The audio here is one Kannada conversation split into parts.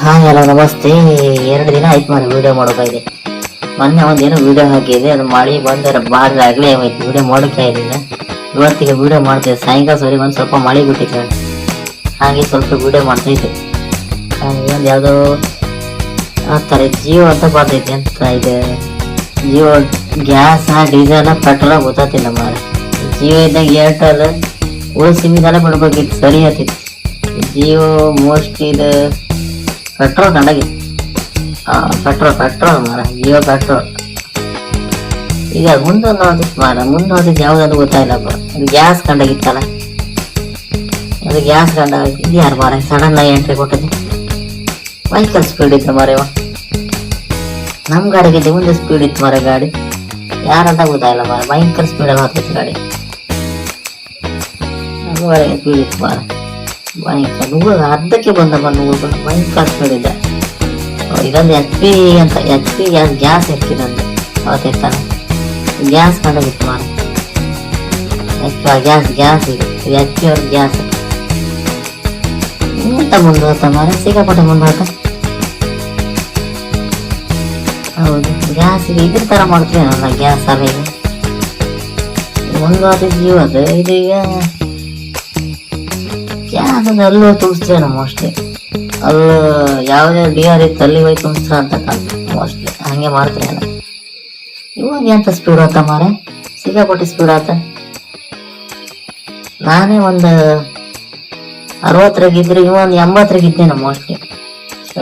ಹಾಯ್ ಹಲೋ ನಮಸ್ತೆ. 2 ದಿನ ಆಯ್ತು ಮಾರೆ ವಿಡಿಯೋ ಮಾಡೋಕ್ಕಾಗಿದೆ. ಮೊನ್ನೆ ಒಂದೇನೋ ವಿಡಿಯೋ ಹಾಕಿದೆ, ಅದು ಮಳೆ ಬಂದರೆ ಬಾಗಿಲು ಆಗಲೇ ಹೋಯ್ತು, ವಿಡಿಯೋ ಮಾಡೋಕೆ ಆಗಿಲ್ಲ. ಇವತ್ತಿಗೆ ವಿಡಿಯೋ ಮಾಡ್ತಿದ್ದೆ, ಸಾಯಂಕಾಲ ಸರಿ ಒಂದು ಸ್ವಲ್ಪ ಮಳೆ ಬಿಟ್ಟಿತ್ತು, ಹಾಗೆ ಸ್ವಲ್ಪ ವಿಡಿಯೋ ಮಾಡ್ತಾಯಿದ್ದೆ. ಒಂದು ಯಾವುದೋ ಆ ಥರ ಜಿಯೋ ಅಂತ ಬರ್ತೈತೆ, ಅಂತ ಇದೆ ಜಿಯೋ ಗ್ಯಾಸ್ ಡೀಸೆಲ್ ಪೆಟ್ರೋಲ ಗೊತ್ತಾಗ್ತಿಲ್ಲ ಮಾರೆ. ಜಿಯೋ ಇದ್ದಾಗ ಏರ್ಟೆಲ್ ಸಿಮ್ಮಿದೆಲ್ಲ ಬಿಡ್ಬೇಕಿತ್ತು, ಸರಿ ಆತಿತ್ತು. ಜಿಯೋ ಮೋಸ್ಟ್ ಇದು ಪೆಟ್ರೋಲ್ ಕಂಡಾಗಿತ್ತು. ಪೆಟ್ರೋಲ್ ಮಾರ, ಜಿಯೋ ಪೆಟ್ರೋಲ್. ಈಗ ಮುಂದೊಂದು ಹೋದಿತ್ತು ಮಾರ, ಮುಂದೆ ಹೋದಿದ್ದು ಯಾವುದಾದ್ರು ಗೊತ್ತಾಗಿಲ್ಲಪ್ಪ. ಅದು ಗ್ಯಾಸ್ ಕಂಡಾಗಿತ್ತಲ್ಲ, ಅದು ಗ್ಯಾಸ್ ಕಂಡಾಗ ಇದು ಯಾರು ಮಾರ ಸಡನ್ ಆಗಿ ಎಂಟ್ರಿ ಕೊಟ್ಟಿದ್ದೆ. ವೆಹಿಕಲ್ ಸ್ಪೀಡ್ ಇತ್ತು ಮಾರ, ಇವ ನಮ್ಮ ಗಾಡಿಗಿದ್ದೆ ಮುಂದೆ ಸ್ಪೀಡ್ ಇತ್ತು ಮಾರ ಗಾಡಿ, ಯಾರಂತ ಗೊತ್ತಾಗಿಲ್ಲ ಮಾರ. ಭಯಂಕರ ಸ್ಪೀಡಲ್ಲಿ ಹೋಗ್ತಿತ್ತು ಗಾಡಿ, ನಮ್ಮ ಗಾಡಿಗೆ ಸ್ಪೀಡ್ ಇತ್ತು ಮಾರ. ಭಯಂಕರ ನೂರು ಅರ್ಧಕ್ಕೆ ಬಂದ ಭಯಂಕರ ಸ್ಪೀಡ್ ಇದೆ. ಇದೊಂದು HP ಅಂತ HP ಗ್ಯಾಸ್ ಇರ್ತಿದಂತೆ ಅವತ್ತಿರ್ತಾನೆ, ಗ್ಯಾಸ್ ಕಂಡೋಗಿತ್ತು ಮಾರ. ಗ್ಯಾಸ್ ಇದು HP ಅವ್ರ ಗ್ಯಾಸ್ ಎಂತ ಮುಂದೆ ಹೋಗ್ತಾ ಮಾರ, ಸಿಕ್ಕಾಪಟ್ಟೆ ಮುಂದೆ ಹೋಗ್ತಾ. ಹೌದು, ಗ್ಯಾಸ್ ಈಗ ಇದ್ರ ಥರ ಮಾಡ್ತೀನಲ್ಲ ಗ್ಯಾಸ್ ಅಲ್ಲ. ಈಗ ಒಂದು ಅದು ಜೀವ ಅದು, ಇದೀಗ ಗ್ಯಾಸ್ ಅದು ಅಲ್ಲೂ ತುಂಬಿಸ್ತೇವೆ ನಾವು ಮೋಸ್ಟ್ಲಿ. ಅಲ್ಲಿ ಯಾವುದೇ DR ಇತ್ತು ಅಲ್ಲಿ ಹೋಗಿ ತುಂಬಿಸ್ತಾರ ಅಂತ ಕಾಣ್ತದೆ ಮೋಸ್ಟ್ಲಿ, ಹಂಗೆ ಮಾಡ್ತಾರೆ. ಇವಾಗ ಎಂತ ಸ್ಪೀಡ್ ಆತ ಮಾರ, ಸಿಕ್ಕಾಪಟ್ಟೆ ಸ್ಪೀಡ್ ಆತ. ನಾನೇ ಒಂದು 60ರಾಗಿದ್ರೆ ಇವ ಒಂದು 80ರಾಗಿದ್ದೇನೆ ಮೋಸ್ಟ್ಲಿ.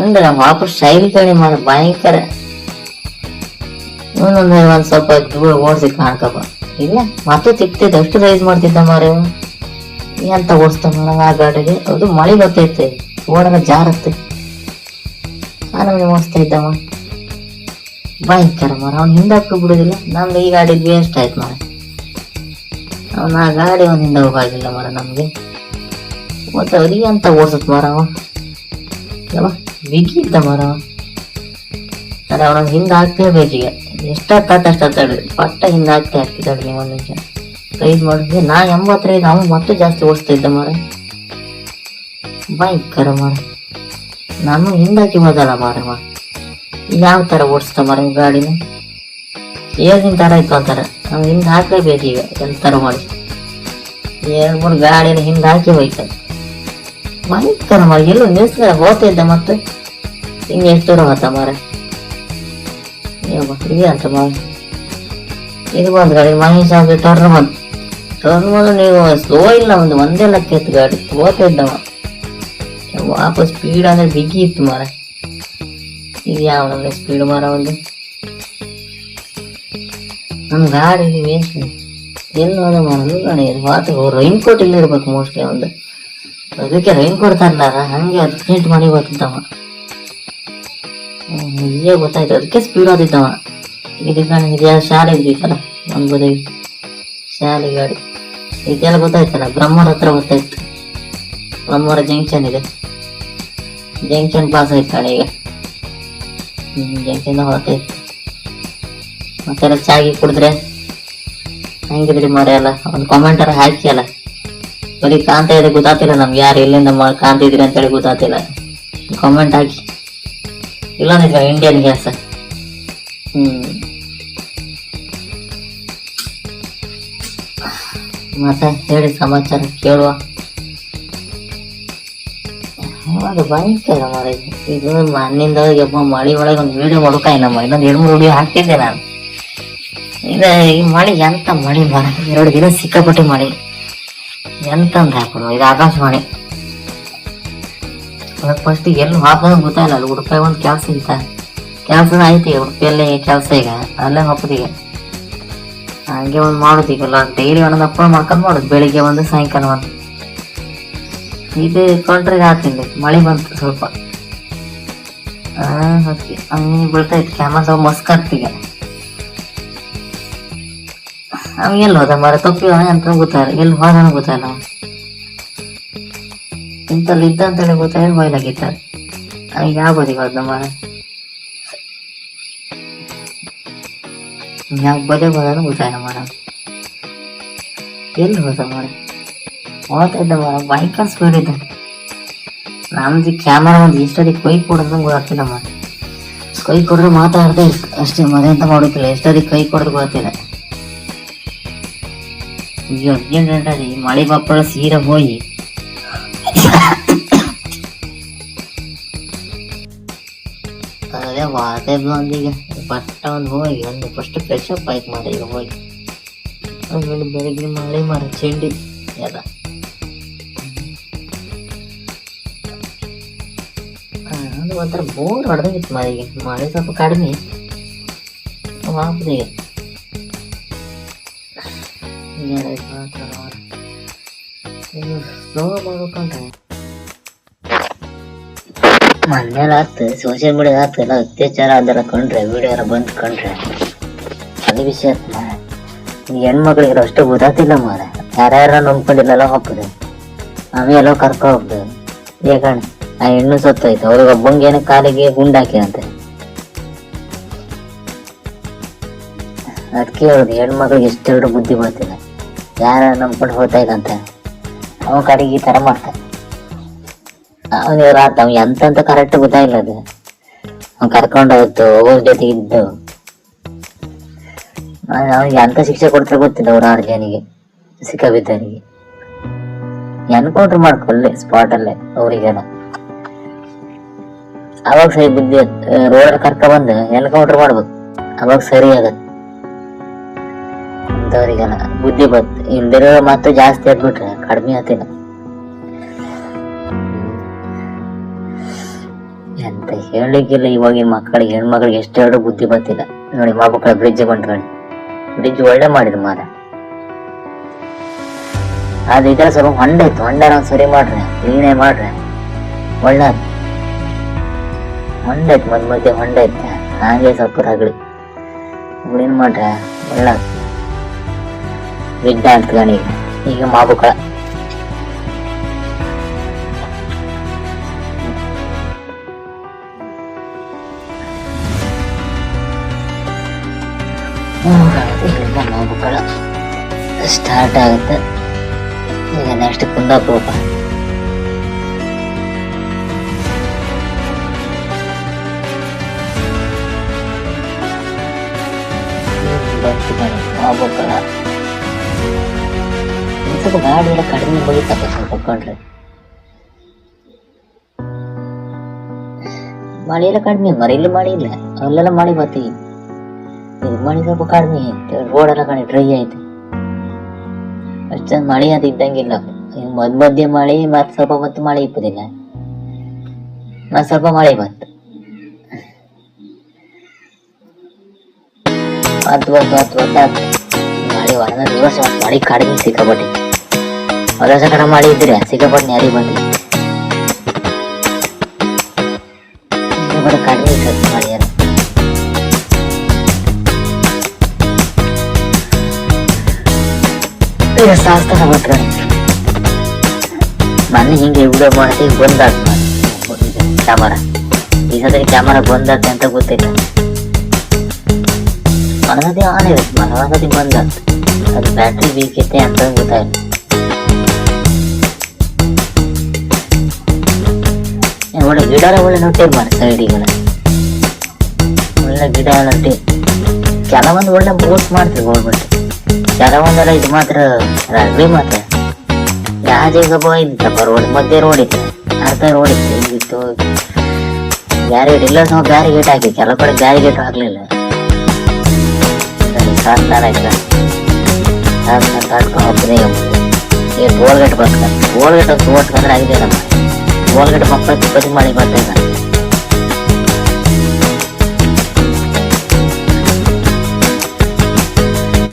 ಅಂದ್ರೆ ನಮ್ಮ ವಾಪಸ್ ಶೈಲಿ ಕಣಿ ಮಾರ, ಭಯಂಕರ. ಇವನೊಂದು ಒಂದು ಸ್ವಲ್ಪ ದೂರ ಓಡಿಸಿ ಕಾಣ್ಕಪ್ಪ, ಇಲ್ಲ ಮತ್ತೆ ತಿಕ್ತಿದ್ದೆ, ಅಷ್ಟು ರೈಸ್ ಮಾಡ್ತಿದ್ದ ಮಾರ. ಎಂತ ಓಡಿಸ್ತಾ ಮಾರ ಆ ಗಾಡಿಗೆ. ಅದು ಮಳೆ ಬರ್ತೈತೆ, ಓಡಲ್ಲ ಜಾರತ್ತೆ, ಆನಂದ ಓಡಿಸ್ತಾ ಇದ್ದವ ಭಯಂಕರ ಮಾರ. ಅವ್ನು ಹಿಂದಕ್ಕೆ ಬಿಡುದಿಲ್ಲ. ನಮ್ದು ಈ ಗಾಡಿ ವೇಸ್ಟ್ ಆಯ್ತು ಮಾರ, ಅವನ ಆ ಗಾಡಿ ಅವ್ನ ಹಿಂದೆ ಹೋಗಾಗಿಲ್ಲ ಮಾರ ನಮ್ಗೆ. ಮತ್ತೆ ಅವ್ರಿಗೆ ಅಂತ ಓಡಿಸತ್ ಮಾರ, ಅವ ಬಿಗಿ ಇದ್ದ ಮಾರ. ಅದೇ ಅವನ ಹಿಂದೆ ಹಾಕ್ಲೇಬೇಕೀಗ, ಎಷ್ಟಾಗ್ತದೆ ಪಟ್ಟ ಹಿಂದೆ ಹಾಕ್ತಿದ್ದಾಳೆ. ನೀವು ಒಂದು ನಿಮಿಷ ರೈಸ್ ಮಾಡಿದ್ವಿ, ನಾ 80 ಅವನು ಮತ್ತೆ ಜಾಸ್ತಿ ಓಡಿಸ್ತಾ ಇದ್ದ ಮಾರ, ಭಯಂಕರ ಮಾರ. ನಾನು ಹಿಂದಾಕಿ ಹೋದಲ್ಲ ಮಾರ. ಯಾವ ತರ ಓಡಿಸ್ತಾ ಮಾರ ಗಾಡಿನ, ಏಜಿನ ತರ ಇತ್ತು ಅಂತಾರ. ನಾವು ಹಿಂದೆ ಹಾಕ್ಲೇಬೇಕೀಗ, ಎಂತರ ಮಾಡಿ 2-3 ಗಾಡಿನ ಹಿಂದೆ ಹಾಕಿ ಹೋಯ್ತಾರೆ. ಭಯಂಕರ ಮಾರ, ಎಲ್ಲೂ ನಿಲ್ಸ್ತಾರೆ ಹೋಗ್ತಾ ಇದ್ದ. ಮತ್ತೆ ಹಿಂಗೆ ಎಷ್ಟು ದೂರ ಹೋತ ಮಾರ, ಇದೆ ಅಂತ ಮಾರ. ಇದು ಬಂದು ಗಾಡಿ ಮಹೇಶ್ ಅವ್ರಿಗೆ ಟರ್ನ್ ಬಂದು ನೀವು ಸ್ಲೋ ಇಲ್ಲ, ಒಂದೇ ಲಕ್ಕ ಇತ್ತು ಗಾಡಿ, ಹೋಗ್ತಾ ಇದ್ದವ ವಾಪಸ್. ಸ್ಪೀಡ್ ಅಂದ್ರೆ ಬಿಗಿ ಇತ್ತು ಮಾರ. ಇದು ಯಾವ ಸ್ಪೀಡ್ ಮಾರ, ಒಂದು ನಮ್ಮ ಗಾಡಿ ವೇಸ್ಟ್. ಎಲ್ಲಿ ಹೋದ ಮಾರ ಗಾಡಿ ಮಾತು. ರೈನ್ ಕೋಟ್ ಇಲ್ಲ ಇರ್ಬೇಕು ಮೋಸ್ಟ್ಲಿ ಒಂದು, ಅದಕ್ಕೆ ರೈನ್ ಕೋಟ್ ತರಲಾರ, ಹಂಗೆ ಅರ್ಜೆಂಟ್ ಮಾಡಿ ಗೊತ್ತಿದ್ದವ. ನಿಜ ಗೊತ್ತಾಯ್ತು, ಅದಕ್ಕೆ ಸ್ಪೀಡ್ ಆದಿದ್ದವ. ಇದು ಶಾಲೆ ಇದ್ದಿತ್ತಲ್ಲ ಒಂದು ಬದಿ ಶಾಲೆ ಗಾಡಿ, ಇದೆಲ್ಲ ಗೊತ್ತಾಯ್ತಲ್ಲ. ಬ್ರಹ್ಮರ ಹತ್ರ ಗೊತ್ತಾಯ್ತು, ಬ್ರಹ್ಮರ ಜಂಕ್ಷನ್ ಇದೆ, ಜಂಕ್ಷನ್ ಪಾಸ್ ಆಯ್ತು ಕಡೆ ಈಗ. ಜಂಕ್ಷನ್ ಹೊರತಾಯ್ತು. ಮತ್ತೆಲ್ಲ ಚಾಗಿ ಕುಡಿದ್ರೆ ಹಂಗಿದ್ರಿ ಮರ ಎಲ್ಲ. ಒಂದು ಕಾಮೆಂಟರ್ ಹಾಕಿ ಅಲ್ಲ, ಬರೀ ಕಾಣ್ತಾ ಇದೆ ಗೊತ್ತಾತಿಲ್ಲ ನಮ್ಗೆ, ಯಾರು ಎಲ್ಲಿಂದ ಕಾಣ್ತಿದ್ರಿ ಅಂತೇಳಿ ಗೊತ್ತಾತಿಲ್ಲ. ಕಾಮೆಂಟ್ ಹಾಕಿ. ಇಲ್ಲಂದ್ರೆ ಇಂಡಿಯನ್ ಗ್ಯಾಸ್. ಮತ್ತೆ ಹೇಳಿ ಸಮಾಚಾರ ಕೇಳುವ. ಅದು ಭಯಂಕರ ಮಾರ. ಇದು ಮಣ್ಣಿಂದ ಮಳೆ ಒಳಗೆ ಒಂದು ವಿಡಿಯೋ ಮಾಡೋಕಾಯಿಲ್ಲಮ್ಮ, ಇನ್ನೊಂದು 2-3 ವಿಡಿಯೋ ಹಾಕ್ತಿದ್ದೆ ನಾನು. ಇದು ಈ ಮಳೆ ಎಂತ ಮಳೆ ಮಾರ, 2 ದಿನ ಸಿಕ್ಕಾಪಟ್ಟೆ ಮಳೆ. ಎಂತ ಅಂತ ಹಾಕೋದು, ಇದು ಆಕಾಶವಾಣಿ. ಅದಕ್ಕೆ ಫಸ್ಟಿಗೆ ಎಲ್ಲಿ ಹಾಕೋದು ಗೊತ್ತಾಯಿಲ್ಲ. ಅಲ್ಲಿ ಉಡುಪಾಯಿ ಒಂದು ಕೆಲಸ ಇತ್ತ, ಕೆಲಸ ಐತಿ ಉಡುಪಿಯಲ್ಲಿ ಕೆಲಸ. ಈಗ ಅಲ್ಲೇ ಹೋಗೋದೀಗ, ಹಂಗೆ ಒಂದು ಮಾಡೋದು. ಈಗಲ್ಲ ಡೈಲಿ ಒಂದೊಂದು ಅಪ್ಲೋಡ್ ಮಾಡ್ಕೊಂಡು ಮಾಡೋದು, ಬೆಳಿಗ್ಗೆ ಒಂದು ಸಾಯಂಕಾಲ ಒಂದು. ಇದು ಕೊಂಡ್ರಿಗೆ ಹಾಕ್ತಿದ್ದೆ, ಮಳೆ ಬಂತು ಸ್ವಲ್ಪ. ಹಂಗೆ ಬೀಳ್ತಾಯಿತ್ತು, ಕ್ಯಾಮರಾ ಸ್ವಲ್ಪ ಮಸ್ಕಾಗ್ತೀಗ. ಅವ ಎಲ್ಲಿ ಹೋದ ಮರ, ತಪ್ಪಿವ ಅಂತ ಗೊತ್ತಾಯಿಲ್ಲ, ಎಲ್ಲಿ ಹೋದನೂ ಗೊತ್ತಾಯಿಲ್ಲ. ಅವ ಇಂಥಲ್ಲಿ ಇದ್ದ ಅಂತೇಳಿ ಗೊತ್ತಾಯಿಲ್ಲ, ಬಯಲಾಗಿದ್ದಾರೆ. ಅವಾಗ ಯಾವ ಬದಿಗೆ ಹೋದ ಮರ, ಯಾವ ಬದಿಗೆ ಹೋದನು ಗೊತ್ತಾಯಿಲ್ಲ ಮರ. ಎಲ್ಲಿ ಹೋದ ಮರ, ಹೋಗ್ತಾ ಇದ್ದ ಮರ, ಭಯಂಕರ ಸ್ಪೀಡ್ ಇದ್ದ. ನಮ್ದು ಕ್ಯಾಮರಾ ಒಂದು ಎಷ್ಟೊತ್ತಿಗೆ ಕೈ ಕೊಡೋದು ಗೊತ್ತಿಲ್ಲಮ್ಮ. ಕೈ ಕೊಡ್ರೆ ಮಾತಾಡ್ದೆ ಅಷ್ಟೇ, ಮನೆಯಂತ ಮಾಡೋಕಿಲ್ಲ. ಎಷ್ಟೊತ್ತಿಗೆ ಕೈ ಕೊಡೋದು ಗೊತ್ತಿಲ್ಲ. ಈಗ ಅರ್ಜೆಂಟ್ ಅದಿ ಮಳೆ ಬಪ್ಪಳ ಸೀರೆ ಹೋಗಿ ಅದೇ ವಾತೆ ಬಂದೀಗ ಬಟ್ಟ ಒಂದು ಹೋಗಿ ಒಂದು ಫಸ್ಟ್ ಫ್ರೆಶ್ ಅಪ್ ಆಯ್ತು ಮಾರ. ಈಗ ಹೋಗಿ ಆಮೇಲೆ ಬೆಳಗ್ಗೆ ಮಳೆ ಮಾರ ಚೆಂಡಿ ಎಲ್ಲ ಅದು ಒಂಥರ ಬೋರ್ ಹೊಡೆದಾಗಿತ್ತು ಮಳೆಗೆ. ಮಳೆ ಸ್ವಲ್ಪ ಕಡಿಮೆ ವಾಪದಿಗೆ ಸ್ಲೋ ಮಾಡ್ಬೇಕಂದ್ರೆ ಮನೇಲಿ ಆತು, ಸೋಷಿಯಲ್ ಮೀಡಿಯಾ ಆತು ಎಲ್ಲ ಅತ್ಯಾಚಾರ ಅದರ ಕಂಡ್ರೆ ವಿಡಿಯೋ ಎಲ್ಲ ಬಂದು ಕಂಡ್ರೆ ಅದು ವಿಷಯ ಆಯ್ತು ಮಾರ. ಈ ಹೆಣ್ಮಕ್ಳಿಗೆ ಅಷ್ಟು ಗೊತ್ತಾತಿಲ್ಲ ಮಾರ. ಯಾರ್ಯಾರ ನಂಬ್ಕೊಂಡಿಲ್ಲಲ್ಲ ಹೋಗ್ತದೆ, ನಾವೇ ಎಲ್ಲೋ ಕರ್ಕೊ ಹೋಗ್ತದೆ. ಯಾಕಂದ್ರೆ ಆ ಹೆಣ್ಣು ಸತ್ತೋಯ್ತು, ಅವ್ರಿಗೆ ಒಬ್ಬಂಗೇನ ಕಾಲಿಗೆ ಗುಂಡಾಕಿರಂತೆ. ಅದಕ್ಕೆ ಹೇಳುದು ಹೆಣ್ಮಕ್ಳಿಗೆ ಎಷ್ಟೆರಡು ಬುದ್ಧಿ ಬರ್ತಿಲ್ಲ. ಯಾರ ನಂಬ್ಕೊಂಡು ಹೋಗ್ತಾ ಇದಂತೆ ಅವನ ಕಡೆಗೆ ಈ ತರ ಮಾಡ್ತಾನೆ. ಅವನಿವ್ರು ಆತ ಅವ್ ಎಂತಂತ ಕರೆಕ್ಟ್ ಗೊತ್ತಾಗಿಲ್ಲ. ಅದು ಅವ್ನು ಕರ್ಕೊಂಡು ಹೋಗ್ತು ಹೋಗೋರ್ ಜೊತೆ ಇದ್ದು ಅವ್ನಿಗೆ ಎಂತ ಶಿಕ್ಷೆ ಕೊಡ್ತಾರೆ ಗೊತ್ತಿಲ್ಲ. ಅವ್ರು 6 ಜನಿಗೆ ಸಿಕ್ಕಾಬಿದ್ದವನಿಗೆ ಎನ್ಕೌಂಟ್ರ್ ಮಾಡ್ಕೊಳ್ಳಿ ಸ್ಪಾಟ್ ಅಲ್ಲೇ ಅವ್ರಿಗೆಲ್ಲ. ಅವಾಗ ಸರಿ ಬುದ್ಧಿ ರೋಡ್ ಕರ್ಕ ಬಂದು ಎನ್ಕೌಂಟ್ರ್ ಮಾಡ್ಬೇಕು, ಅವಾಗ ಸರಿ ಆಗತ್ತೆ ಅಂತವ್ರಿಗೆಲ್ಲ ಬುದ್ಧಿ ಬತ್ತು. ಇಲ್ದಿರೋ ಮತ್ತೆ ಜಾಸ್ತಿ ಆಗ್ಬಿಟ್ರೆ ಕಡಿಮೆ ಆತಿಲ್ಲ. ಎಂತ ಹೇಳಿಕ್ಕಿಲ್ಲ ಇವಾಗಿನ ಮಕ್ಕಳಿಗೆ, ಹೆಣ್ಮಕ್ಳಿಗೆ ಎಷ್ಟೆರಡು ಬುದ್ಧಿ ಬರ್ತಿಲ್ಲ ನೋಡಿ. ಮಕ್ಕಳ ಬ್ರಿಡ್ಜ್ ಬಂಟ್ಕೊಳ್ಳಿ, ಬ್ರಿಡ್ಜ್ ಒಳ್ಳೆ ಮಾಡಿದ್ರು ಮಾರ. ಅದು ಇದರ ಸ್ವಲ್ಪ ಹೊಂಡ ಇತ್ತು, ಹೊಂಡ ಸರಿ ಮಾಡ್ರೆ ಕ್ಲೀನೇ ಮಾಡ್ರೆ ಒಳ್ಳೆ ಹೊಂಡ ಐತಿ. ಮಧ್ಯೆ ಹೊಂಡ ಐತೆ, ಹಾಗೆ ಸ್ವಲ್ಪ ರಗಳಿ ಕ್ಲೀನ್ ಮಾಡ್ರೆ ಒಳ್ಳೆ ಬಿಡ್ಡ ಅಂತ ಗಣಿ. ಈಗ ಮಾಬುಕಳ ಮಾಬುಕಳ ಸ್ಟಾರ್ಟ್ ಆಗುತ್ತೆ. ಈಗ ನೆಕ್ಸ್ಟ್ ಕುಂದಾಪುರ. ಮಾಬುಕಳ ಸ್ವಲ್ಪ ಗಾಡಿ ಎಲ್ಲ ಕಡಿಮೆ ಹೋಗಿತ್ತಪ್ಪ ಸ್ವಲ್ಪ ಕೊಂಡ್ರೆ. ಮಳೆ ಎಲ್ಲ ಕಡಿಮೆ ಮರ, ಇಲ್ಲಿ ಮಳೆ ಇಲ್ಲ, ಅಲ್ಲೆಲ್ಲ ಮಳೆ ಬರ್ತೀವಿ. ಇದು ಮಳೆ ಸ್ವಲ್ಪ ಕಡಿಮೆ ಐತೆ, ರೋಡ್ ಎಲ್ಲ ಕಡೆ ಡ್ರೈ ಐತೆ. ಅಷ್ಟೊಂದು ಮಳೆ ಅದು ಇದ್ದಂಗಿಲ್ಲ. ಮಧ್ಯೆ ಮಳೆ ಮತ್ತೆ ಸ್ವಲ್ಪ ಮತ್ತು ಮಳೆ ಇಪ್ಪದಿಲ್ಲ, ಮತ್ತೆ ಸ್ವಲ್ಪ ಮಳೆ ಬಂತು ಮಳೆ ಹೊರನ ದಿವಸ ಮಳೆ ಕಡಿಮೆ ಸಿಕ್ಕಾಪಟ್ಟೆ. ಹೊಸ ಕಡೆ ಮಳೆ ಇದ್ರೆ ಸಿಕ್ಕಾಪಟ್ಟೆ ಯಾರಿಗೆ ಬಂದಿ ಸಿಕ್ಕಾಪಟ್ಟೆ ಕಡಿಮೆ ಇತ್ತು ಮಳೆ ಎಲ್ಲ. ಶಾಸ್ತ್ರ ಬಿಟ್ರೆ ಮೊನ್ನೆ ಹಿಂಗೆ ವಿಡಿಯೋ ಮಾಡ್ತೀವಿ ಬಂದಾತ ಕ್ಯಾಮರಾ. ಈ ಸಲ ಕ್ಯಾಮರಾ ಬಂದಾತೆ ಅಂತ ಗೊತ್ತಿಲ್ಲ. ಮನಗತಿ ಆನ್ ಇರುತ್ತೆ, ಮನಗತಿ ಬಂದಾತ. ಅದು ಬ್ಯಾಟ್ರಿ ವೀಕ್ ಐತೆ ಅಂತ ಗೊತ್ತಾಯಿಲ್ಲ. ಒಳ್ಳೆ ಗಿಡ ಒಳ್ಳೆ ನೊಟ್ಟೆ ಮಾಡಿ ಸೈಡಿಗೆಲ್ಲ ಒಳ್ಳೆ ಗಿಡ ನೊಟ್ಟೆ. ಕೆಲವೊಂದು ಒಳ್ಳೆ ಬೋಸ್ ಮಾಡ್ತೀವಿ ಗೌರ್ಮೆಂಟ್, ಕೆಲವೊಂದೆಲ್ಲ ಇದು ಮಾತ್ರ ರಗ್ಲಿ. ಮಾತ್ರ ಯಾಜೆಗಬ್ಬ ಇದ್ದಪ್ಪ ರೋಡ್ ಮಧ್ಯೆ ರೋಡ್ ಇತ್ತು, ಅರ್ಧ ರೋಡ್ ಇತ್ತು, ಹಿಂಗಿತ್ತು ಬ್ಯಾರಿಗೇಟ್ ಇಲ್ಲ. ನಾವು ಬ್ಯಾರಿಗೇಟ್ ಹಾಕಿ ಕೆಲವು ಕಡೆ ಬ್ಯಾರಿಗೇಟ್ ಹಾಕ್ಲಿಲ್ಲ. ಸರಿ ಸಾಸ್ತಾನ ಆಯ್ತಾ ತಾಡ್ಕೊಂಡು ಹೋಗ್ತದೆ. ಈಗ ಬೋಲ್ಗೇಟ್ ಬರ್ತಾರೆ, ಬೋಲ್ಗೇಟ್ ತೋಟ್ಕಂದ್ರೆ ಆಗಿದೆ ನಮ್ಮ ಬೋಲ್ಗೇಟ್ ಮಕ್ಕಳು ತಿಪ್ಪತಿ ಮಾಡಿ ಬರ್ತಾ